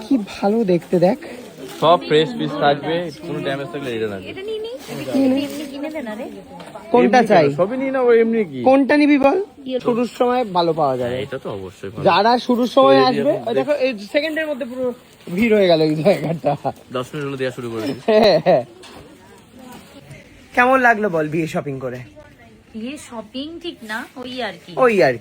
কি ভালো দেখতে দেখ। সব ফ্রেশ পিস থাকবে, কোনো ড্যামেজ থাকলে রিটার্ন আসবে। কোনটা চাই? সবই নিয়ে নাও, এমনি কি কোনটা নিবি বল? শুরুর সময় ভালো পাওয়া যাবে। এটা তো অবশ্যই ভালো। যারা শুরুর সময় আসবে, ওই দেখো এই সেকেন্ডের মধ্যে পুরো ভিড় হয়ে গেল এই জায়গাটা। 10 মিনিট হলো দেওয়া শুরু করে দিই। কেমন লাগলো বল বিয়ে শপিং করে? বিয়ে শপিং ঠিক না, ওই আর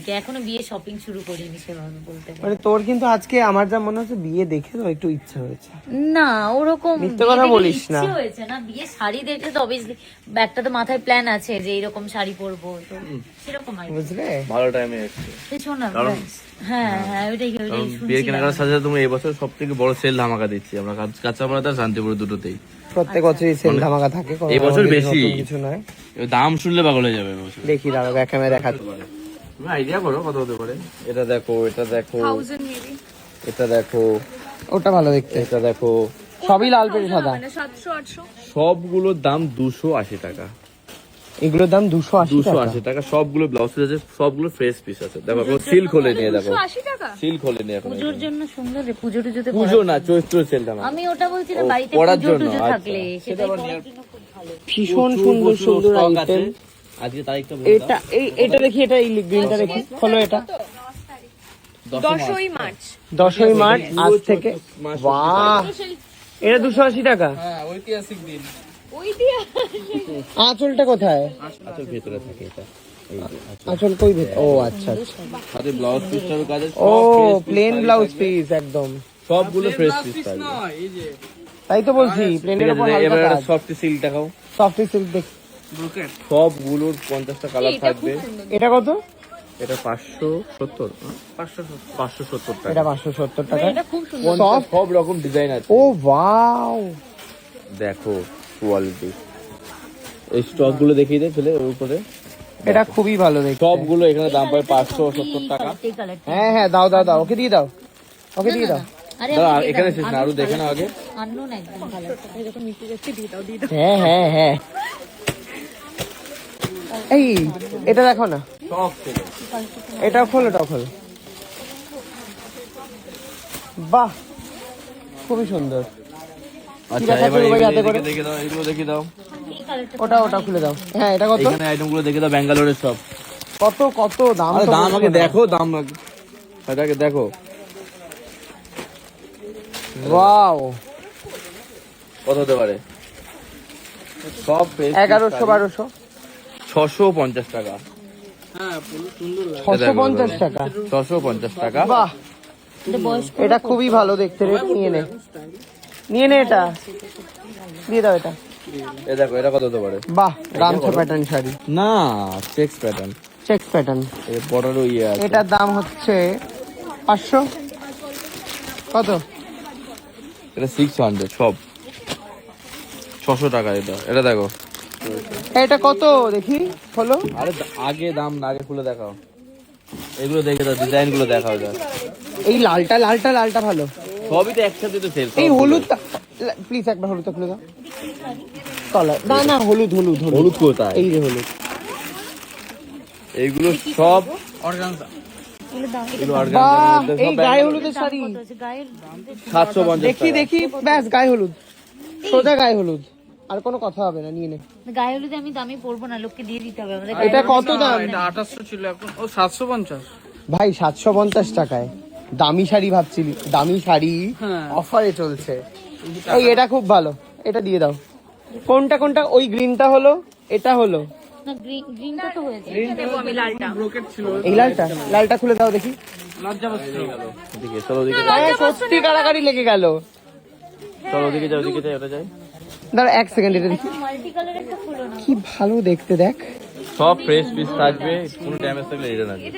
কি এখনো বিয়ে শপিং শুরু করিনি সেভাবে বলতে গেলে। মানে তোর কিন্তু আজকে আমার যা মনে হচ্ছে বিয়ে দেখে তো একটু ইচ্ছা হয়েছে। না ওরকম মিথ্যে কথা বলিস না। ইচ্ছে হয়েছে না, বিয়ে শাড়ি দেখে তো অবভিয়াসলি একটা তো মাথায় প্ল্যান আছে যে এইরকম শাড়ি পরবো, তো সেরকম আর কি। বুঝলে? ভালো টাইমে এসেছে। শোনা কারণ- হ্যাঁ ওইটাই বিয়ের কেনাকাটার সাথে সাথে তুমি এই বছর সব থেকে বড় সেল ধামাকা দিচ্ছি আমরা, কাঁচাপাড়া আর শান্তিপুর দুটোতেই। প্রত্যেক বছরই সেল ধামাকা থাকে, কোনো এই বছর আমাদের বেশি। নতুন কিছু নয়। এবার দাম শুনলে পাগল হয়ে যাবে এবছর। দেখি দাঁড়াও ক্যামেরা দেখাতে। তুমি আইডিয়া করো কত হতে পারে। এটা দেখো, এটা দেখো, এটা দেখো, ওটা ভালো দেখতে। এটা দেখো, সবই লাল পেড়ে সাদা। সবগুলোর দাম 280 টাকা। এগুলোর দাম 280 টাকা। 280 টাকা সবগুলো ব্লাউজ পিস আছে, সবগুলো ফ্রেশ পিস আছে। দেখো সিল খোলে নিয়ে দেখো, সিল খোলে নিয়ে এখন। পুজোর জন্য সুন্দর রে, পুজো টুজোতে পুজো না, চৈত্র সেল ধামাকা। আমি ওটা বলছিলাম ও, বাড়িতে পরার পুজো জন্য, টুজো আচ্ছা। থাকলে সেটা সেটাই আবার পরার নেওয়ার- জন্য খুব ভালো। ভীষণ সুন্দর সুন্দর stock আছে। আইটেম। আজকে তারিখটা বলে এটা এটা দেখি, এটা এই গ্রিনটা দেখি, খোলো এটা। 10ই 10ই মার্চ আজ থেকে। বাহ, এটা 280 টাকা। হ্যাঁ, ঐতিহাসিক দিন। আঁচলটা কোথায়? আচ্ছা, ভেতরে থাকে এটা। আঁচল কই ভেতর? ও আচ্ছা আচ্ছা। সাথে ব্লাউজ পিসটার কাজ আছে। ও প্লেন ব্লাউজ পিস একদম। সবগুলো ফ্রেশ পিস থাকবে। তাই তো বলছি, প্লেনের ঠিক উপর আছে, হালকা এবার কাজ। সফট সিল্ক দেখাও। সফট সিল্ক দেখ। সবগুলোর 50টা কালার থাকবে। এটা কত? এটা 570, 570 টাকা। এটা 570 টাকা। সব রকম ডিজাইন আছে। ও ওয়াও, দেখো কোয়ালিটি। এই স্টক গুলো দেখিয়ে দে ফেলে ওর উপরে। এটা খুবই ভালো দেখতে। সবগুলো এখানে দাম পায় 570 টাকা। এই কালারটা হ্যাঁ হ্যাঁ, দাও দাও দাও, ওকে দিয়ে দাও, ওকে দিয়ে দাও। আরে দাঁড়া, আমি এখানে শেষ না, আরো দেখে নাও আগে। আননোন একদম কালারটা এরকম মিশে যাচ্ছে, দিয়ে দাও হ্যাঁ হ্যাঁ হ্যাঁ। এই এটা দেখো না, সব ছেলে। এটাও খোলো, এটাও খোলো। বাহ, খুবই সুন্দর। আচ্ছা, দেখাচ্ছো এবার ভাই হাতে করে? এগুলো দেখে দাও, এগুলো দেখে দাও। এই কালারটা ওটা ওটা খুলে দাও। হ্যাঁ, এটা কত? এখানে আইটেম গুলো দেখে দাও, ব্যাঙ্গালোরের সব। কত কত দাম? আরে তো দাম বলবো আগে না। দেখো, দাম আগে এটাকে দেখো ওয়াও, কত হতে পারে। সব 1100 1200 650 টাকা। 650 টাকা। 650 টাকা। বাহ, এটা খুবই ভালো দেখতে রে, নিয়ে নে, নিয়ে নে, এটা দিয়ে দাও এটা। এ দেখো, এটা কত হতে পারে। বাহ, রামছো প্যাটার্ন শাড়ি, না, চেক্স প্যাটার্ন। Check pattern. এর বর্ডারও ইয়ে আছে। এটার দাম হচ্ছে 500। কত? এটা 600 সব 600 টাকা। এটা এটা দেখো। এটা কত দেখি, হলো? আরে আগে দাম না, আগে খুলে দেখাও। এগুলো দেখে দাও, ডিজাইন গুলো দেখাও যা। এই লালটা লালটা লালটা ভালো। সবই তো একসাথে তো সেল। এই হলুদটা প্লিজ একবার হলুদটা খুলে দাও। কালার না না, হলুদ হলুদ হলুদ। হলুদ কোথায়? এই যে হলুদ। এইগুলো সব এগুলো অর্গানজার বাহ, মধ্যে এই সব গায়ে হলুদের শাড়ি। গায়ের 750 দেখি টাকা। দেখি, ব্যাস গায়ে হলুদ, সোজা গায়ে হলুদ, আর কোনো কথা হবে না, নিয়ে নে। গায়ে হলুদে আমি দামি পরবো না, লোককে দিয়ে দিতে হবে আমাদের। এটা কত দাম? 2800 ছিল, এখন ও 750। ভাই 750 টাকায় দামি শাড়ি ভাবছিলি? দামি শাড়ি অফারে চলছে। এই এটা খুব ভালো, এটা দিয়ে দাও। কোনটা কোনটা? ওই গ্রিনটা হলো, এটা হলো, না গ্রিনটা তো হয়েছে। ব্রোকেট ছিল, এই লালটা, লালটা খুলে দাও দেখি। লজ্জা পাচ্ছিল। এদিকে চলো, ওদিকে হ্যাঁ, সত্যি কারাকারি লেগে গেল। চলো, ওদিকে যাও, ওদিকে যাও, ওটা যাই। দাঁড়া 1 সেকেন্ড, এটা দেখি। মাল্টি কালার একটা খুলো না। কি ভালো দেখতে দেখ। সব ফ্রেশ পিস থাকবে, কোনো ড্যামেজ থাকলে রিটার্ন আসবে।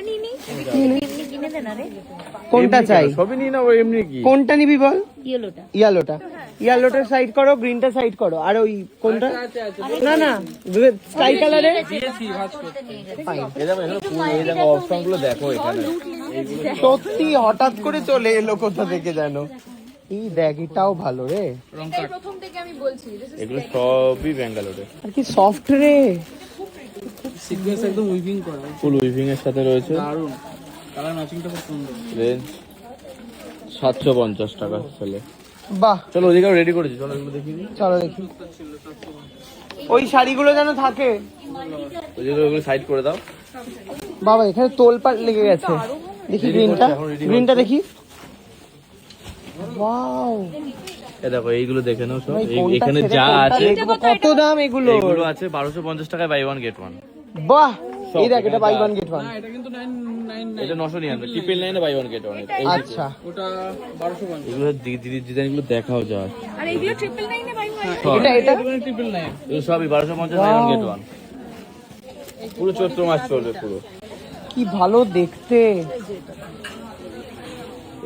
এমনি কিনে দেন আরে। কোনটা চাই? সবই নিয়ে নাও, এমনি কি। কোনটা নিবি বল? ইয়েলোটা। ইয়ালোটা, ইয়ালোটা সাইড করো, গ্রিনটা সাইড করো, আর ওই কোনটা? না না, স্কাই কালারে। এই দেখো, এখানে ফুল, এই দেখো অপশন গুলো দেখো এখানে। সত্যি হঠাৎ করে চলে এলো কোথা থেকে জানো। এই দেখ, এটাও ভালো রে, এগুলো সবই ব্যাঙ্গালোরে। আর কি সফট রে। সিকোয়েন্স একদম উইভিং করা, ফুল উইভিং এর সাথে রয়েছে। দারুন। কালার ম্যাচিংটা খুব সুন্দর। রেঞ্জ 750 টাকা ছেলে। বাহ, চলো ওদিকে রেডি করেছি, চলো এগুলো দেখি। চলো দেখি ওই শাড়িগুলো যেন থাকে। ওদিকে ওগুলো সাইড করে দাও। বাবা এখানে তোলপাট লেগে গেছে। দেখি গ্রিনটা দেখি। ওয়াও, এ দেখো এইগুলো দেখে নাও সব। ভাই, কোনটা এখানে ছেড়ে যা কোনটা আছে দেখবো? কত দাম এগুলো? এগুলো আছে 1250 টাকায় বাই ওয়ান গেট ওয়ান। বাহ, সব এই দেখ, এটা এখানে বাই যা ওয়ান আছে। Get one. না এটা কিন্তু 999 এটা 999, 999 বাই ওয়ান গেট ওয়ান। আচ্ছা, ওটা 1250। এগুলো ডিজাইন গুলো দেখাও যা। আর এইগুলো 999 এ বাই ওয়ান। এটা 999। এগুলো সবই 1250 বাই ওয়ান গেট ওয়ান। পুরো 14 মাস চলবে পুরো। কি ভালো দেখতে।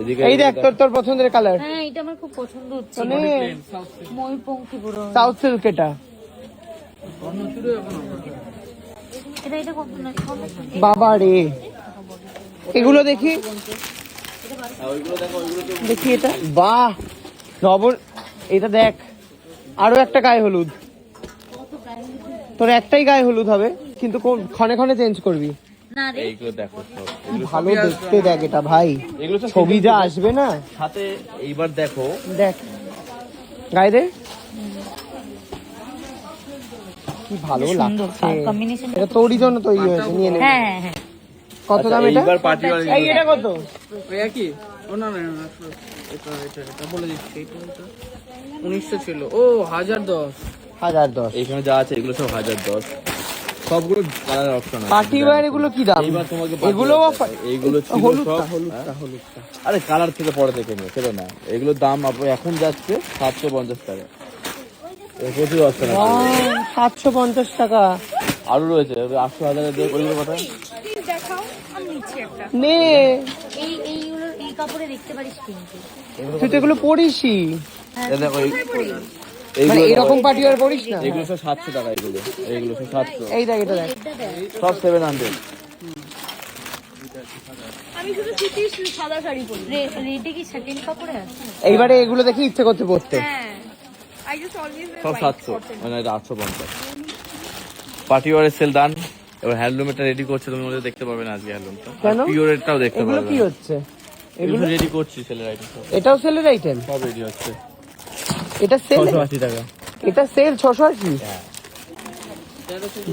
এদিকে এই দেখ, তোর পছন্দের কালার। হ্যাঁ এটা আমার খুব পছন্দ হচ্ছে, মানে ময়ূরপঙ্খী পুরো। সাউথ সিল্ক এটা। এটা কত না বাবা রে, এগুলো দেখি দেখি এটা। বাহ, এটা দেখ, আরো একটা গায়ে হলুদ। তোর একটাই গায়ে হলুদ হবে, কিন্তু ক্ষণে ক্ষণে চেঞ্জ করবি। না রে, এইগুলো দেখো সব। কি ভালো দেখতে দেখ এটা ভাই। এগুলো তো ছবি যা আসবে না, সাথে এইবার দেখো দেখ গায়ে দে, কি ভালো সুন্দর লাগছে। কম্বিনেশন। এটা তোরই জন্য তৈরি হয়েছে, নিয়ে নে। হ্যাঁ হ্যাঁ হ্যাঁ। কত দাম এটা? এইবার পার্টি এই এটা কত? ওই একই? ও না না না, এটা বলে দিচ্ছি। এটা 1900 ছিল। ও 1010। 1010। এখানে যা আছে এগুলো সব 1010। সবগুলো কালার অপশন আছে। পার্টি ওয়্যার এগুলো কি দাম? এইবার তোমাকে এগুলো অফার। এইগুলো ছিল হলুদটা সব। হলুদটা হলুদটা। আরে কালার থেকে পরে দেখে নিও, সেটা না। এগুলোর দাম এখন যাচ্ছে 750 টাকা। এর প্রচুর অপশন আছে। 750 টাকা। আরো রয়েছে 800,000 দিয়ে ওইগুলো কথা। প্লিজ দেখাও, আমি নিচ্ছি একটা। নে, এইগুলো এই কাপড়ে দেখতে পারিস কিন্তু। তুই তো এগুলো পড়িসই। এই দেখো কোথায় পড়ি? মানে এইগুলো এরকম পার্টি ওয়্যার পড়িস না? এগুলো সব 700 টাকা। এইগুলো সব 700। এই দেখ, এটা দেখ। এটা দেখ, সব 700। আমি শুধু সুতির সাদা শাড়ি পরি। রেডে কি সাটিন কাপড়ে আছে? এইবারে এগুলো দেখে ইচ্ছে করতে পড়তে। হ্যাঁ, আই জাস্ট অলওয়েজ সব 700, মানে এটা 850। পার্টি ওয়ারের সেল ডান। এবার হ্যান্ডলুমেরটা রেডি করছে, তুমি ওদের দেখতে পারবে না আজকে হ্যান্ডলুমটা। কেন? পিওরেরটাও দেখতে এগুলো পারবে। কি হচ্ছে? এগুলো রেডি করছি, সেলের আইটেম সব। এটাও সেলের আইটেম? সব রেডি হচ্ছে। এটা সেল? 680 টাকা। এটা সেল 680?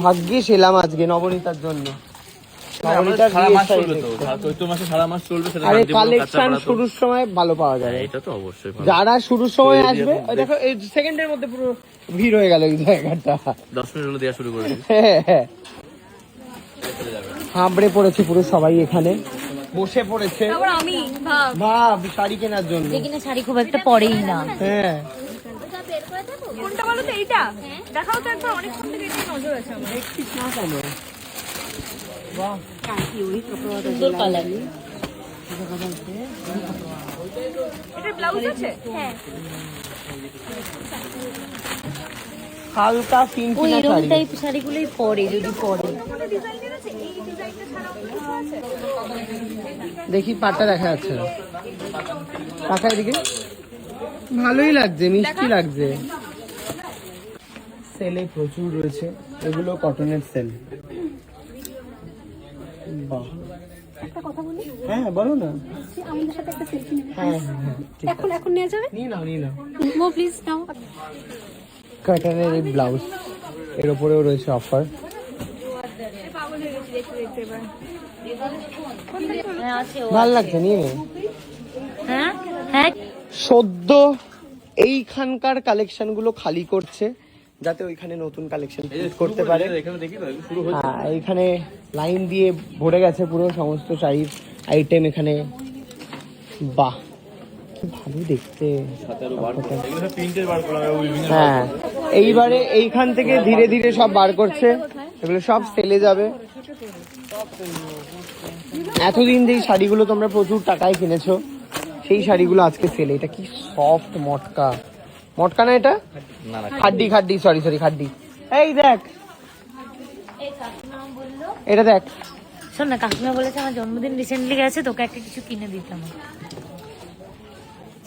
ভাগ্যিস এলাম আজকে নবনীতার জন্য। নবনীতার সারা মাস বিয়ের চলবে তো, শাড়ি দেখতে। চৈত্র মাসে সারা মাস চলবে, সেটা আরে শান্তিপূর্ণ কালেকশন কাঁচাপাড়া তো। শুরুর সময় ভালো পাওয়া যাবে। হ্যাঁ, এটা তো অবশ্যই ভালো। যারা শুরুর সময় তো এই আসবে, দিয়ে ওই দেখো এই সেকেন্ডের মধ্যে পুরো ভিড় হয়ে গেল এই জায়গাটা। 10 মিনিট হলো দেওয়া শুরু করে দিই। হ্যাঁ, হাঁবড়ে পড়েছি পুরো সবাই, এখানে বসে পড়েছে তারপর আমি ভাব ভাব শাড়ি কেনার জন্য। যে কিনা শাড়ি খুব একটা পরেই না। হ্যাঁ, কোনটা বলো তো? এইটা দেখাও তো একবার, অনেকক্ষণ থেকে এটা নজর আছে আমার। দেখছিস না কেন? বাহ, সুন্দর কালার। এটা ব্লাউজ আছে? হ্যাঁ। হালকা ওই ফিনফিনা এরকম শাড়ি। টাইপ শাড়িগুলোই পরে, যদি পরে। কোনো ডিজাইনের আছে? এই ডিজাইনটা ছাড়াও কি কিছু আছে? দেখি পাটটা দেখা যাচ্ছে না। টাকা এদিকে। ভালোই লাগছে, মিষ্টি লাগছে। সেলে প্রচুর রয়েছে, এগুলো কটনের সেল। বাহ, একটা কথা বলি, হ্যাঁ বলো না। আমাদের সাথে একটা সেলফি নেবে? হ্যাঁ হ্যাঁ, ঠিক আছে। এখন নেওয়া যাবে? নিয়ে নাও নিয়ে নাও। মো প্লিজ নাও। কটনের এই ব্লাউজ, এর উপরেও রয়েছে অফার। পাগল হয়ে গেছি দেখতে দেখতে এবার। হ্যাঁ আছে ও। ভালো লাগছে, নিয়ে নে। হ্যাঁ হ্যাঁ। সদ্য এইখানকার কালেকশন গুলো খালি করছে, যাতে ওইখানে নতুন কালেকশন করতে পারে। এখানে দেখি তো শুরু হচ্ছে। হ্যাঁ, এইখানে লাইন দিয়ে ভরে গেছে পুরো সমস্ত শাড়ির আইটেম এখানে। বাহ, কি ভালো দেখতে। এগুলো সব প্রিন্টের বার করা হয়, উইভিং এর। হ্যাঁ, এইবারে এইখান থেকে ধীরে ধীরে সব বার করছে, এগুলো সব সেলে যাবে। এতদিন যেই শাড়িগুলো তোমরা প্রচুর টাকায় কিনেছো, সেই শাড়িগুলো আজকে সেলে। এটা কি সফট মটকা, মটকা না এটা না না, খাড্ডি খাড্ডি, সরি খাড্ডি। এই দেখ, এই কাকিমা বললো, এটা দেখ। শোন না, কাকিমা বলেছে আমার জন্মদিন রিসেন্টলি গেছে, তোকে একটা কিছু কিনে দিতাম।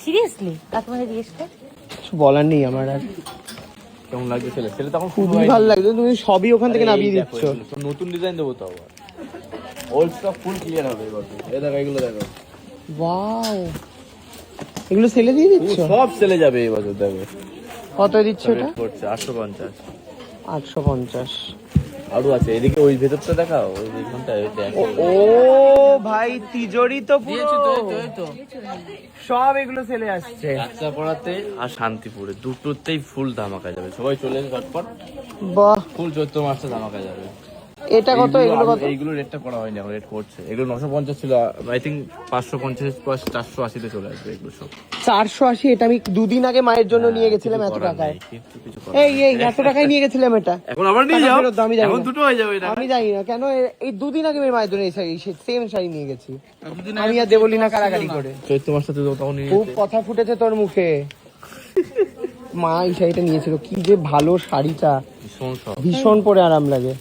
সিরিয়াসলি কাকিমাকে জিজ্ঞেস কর। কিছু বলার নেই আমার আর। কেমন লাগছে ছেলে? ছেলে তখন খুবই ভালো লাগছে, তুমি সবই ওখান থেকে নামিয়ে দিচ্ছ। নতুন ডিজাইন দেবো তো আবার। ওল্ড স্টক ফুল ক্লিয়ার হবে এবার। এই দেখো, এগুলো দেখো। ওয়াও, এগুলো সেলে দিয়ে ও, দিচ্ছ? সব সেলে যাবে এই বছর দেখো। কত দিচ্ছ এটা? রেট করছে 850। 850। আরো আছে এদিকে, ওই ভেতরটা দেখাও, ওই এইখানটা দেখো। ও ভাই তিজোরি তো পুরো দিয়েছি তো, এই তো সব এগুলো সেলে আসছে। কাঁচরাপাড়াতে আর শান্তিপুরে দুটোতেই ফুল ধামাকা যাবে, সবাই চলে এসে ঝটপট। বাহ, ফুল চৈত্র মাসে ধামাকা যাবে। এটা কত? এগুলো কত? এইগুলো রেটটা করা হয়নি, এখন রেট করছে। এগুলো 950 ছিল, আই থিঙ্ক 550 প্লাস 480 চলে আসবে এগুলো সব। 480? এটা আমি দুদিন আগে মায়ের জন্য নিয়ে গেছিলাম এত কিছু করার টাকায়। নেই, কিছু করার এই নেই। এত টাকায় নিয়ে গেছিলাম এটা। এখন আবার নিয়ে টাকা যাও, ফেরত দাও, আমি জানি এখন না। দুটো হয়ে যাবে এটা। আমি জানি না কেন এই দুদিন আগে আমি মায়ের জন্য এই সেম শাড়ি নিয়ে গেছি। দুদিন আমি আগে আর দেবলীনা কারাগারি করে। চৈত্র মাসটা তো তখন নিয়ে খুব যেতে। কথা ফুটেছে তোর মুখে। মা এই শাড়িটা নিয়েছিল, কি যে ভালো শাড়িটা, ভীষণ সব। ভীষণ পরে আরাম লাগে।